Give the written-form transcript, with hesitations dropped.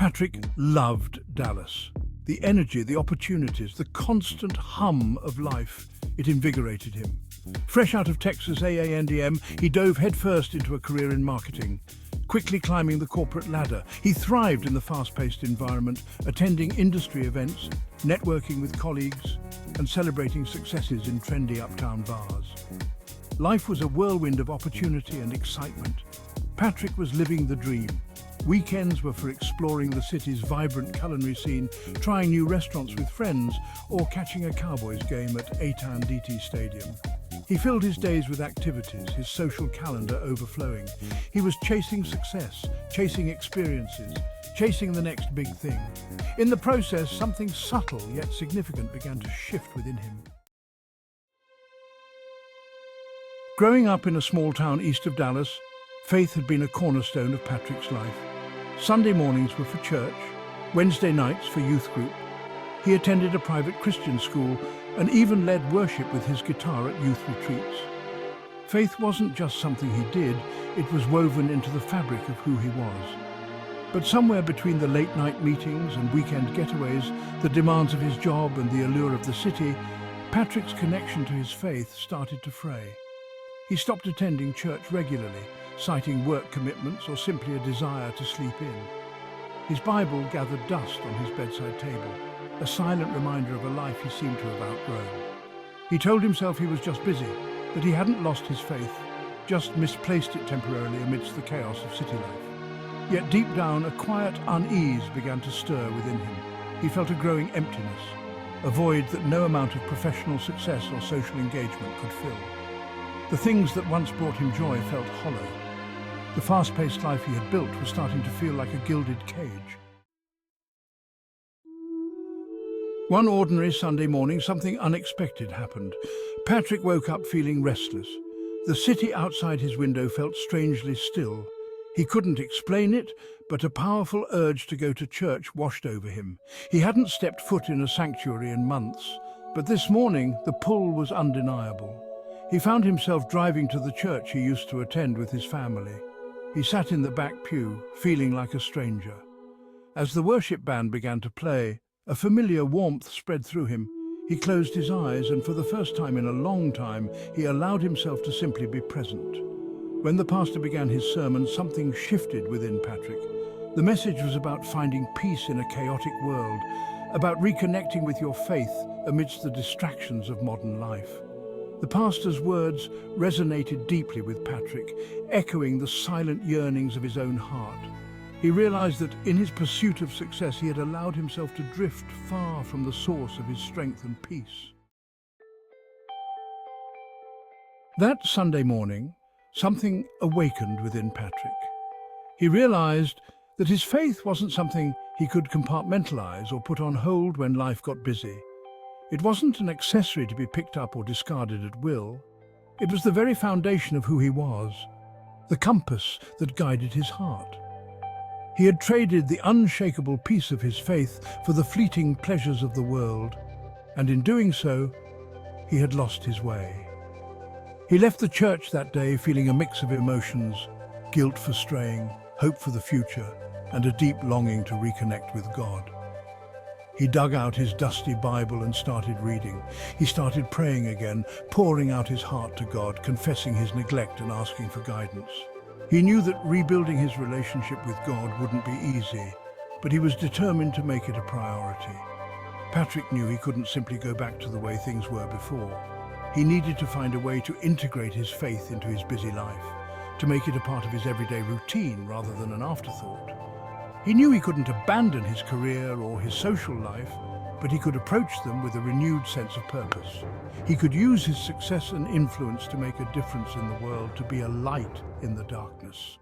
Patrick loved Dallas. The energy, the opportunities, the constant hum of life, it invigorated him. Fresh out of Texas A&M, he dove headfirst into a career in marketing. Quickly climbing the corporate ladder, he thrived in the fast-paced environment, attending industry events, networking with colleagues, and celebrating successes in trendy uptown bars. Life was a whirlwind of opportunity and excitement. Patrick was living the dream. Weekends were for exploring the city's vibrant culinary scene, trying new restaurants with friends, or catching a Cowboys game at A&T Stadium. He filled his days with activities, his social calendar overflowing. He was chasing success, chasing experiences, chasing the next big thing. In the process, something subtle yet significant began to shift within him. Growing up in a small town east of Dallas, faith had been a cornerstone of Patrick's life. Sunday mornings were for church, Wednesday nights for youth group. He attended a private Christian school and even led worship with his guitar at youth retreats. Faith wasn't just something he did, it was woven into the fabric of who he was. But somewhere between the late-night meetings and weekend getaways, the demands of his job and the allure of the city, Patrick's connection to his faith started to fray. He stopped attending church regularly, citing work commitments or simply a desire to sleep in. His Bible gathered dust on his bedside table, a silent reminder of a life he seemed to have outgrown. He told himself he was just busy, that he hadn't lost his faith, just misplaced it temporarily amidst the chaos of city life. Yet deep down, a quiet unease began to stir within him. He felt a growing emptiness, a void that no amount of professional success or social engagement could fill. The things that once brought him joy felt hollow. The fast-paced life he had built was starting to feel like a gilded cage. One ordinary Sunday morning, something unexpected happened. Patrick woke up feeling restless. The city outside his window felt strangely still. He couldn't explain it, but a powerful urge to go to church washed over him. He hadn't stepped foot in a sanctuary in months, but this morning the pull was undeniable. He found himself driving to the church he used to attend with his family. He sat in the back pew, feeling like a stranger. As the worship band began to play, a familiar warmth spread through him. He closed his eyes, and for the first time in a long time, he allowed himself to simply be present. When the pastor began his sermon, something shifted within Patrick. The message was about finding peace in a chaotic world, about reconnecting with your faith amidst the distractions of modern life. The pastor's words resonated deeply with Patrick, echoing the silent yearnings of his own heart. He realized that in his pursuit of success, he had allowed himself to drift far from the source of his strength and peace. That Sunday morning, something awakened within Patrick. He realized that his faith wasn't something he could compartmentalize or put on hold when life got busy. It wasn't an accessory to be picked up or discarded at will. It was the very foundation of who he was, the compass that guided his heart. He had traded the unshakable peace of his faith for the fleeting pleasures of the world, and in doing so, he had lost his way. He left the church that day feeling a mix of emotions, guilt for straying, hope for the future, and a deep longing to reconnect with God. He dug out his dusty Bible and started reading. He started praying again, pouring out his heart to God, confessing his neglect and asking for guidance. He knew that rebuilding his relationship with God wouldn't be easy, but he was determined to make it a priority. Patrick knew he couldn't simply go back to the way things were before. He needed to find a way to integrate his faith into his busy life, to make it a part of his everyday routine rather than an afterthought. He knew he couldn't abandon his career or his social life, but he could approach them with a renewed sense of purpose. He could use his success and influence to make a difference in the world, to be a light in the darkness.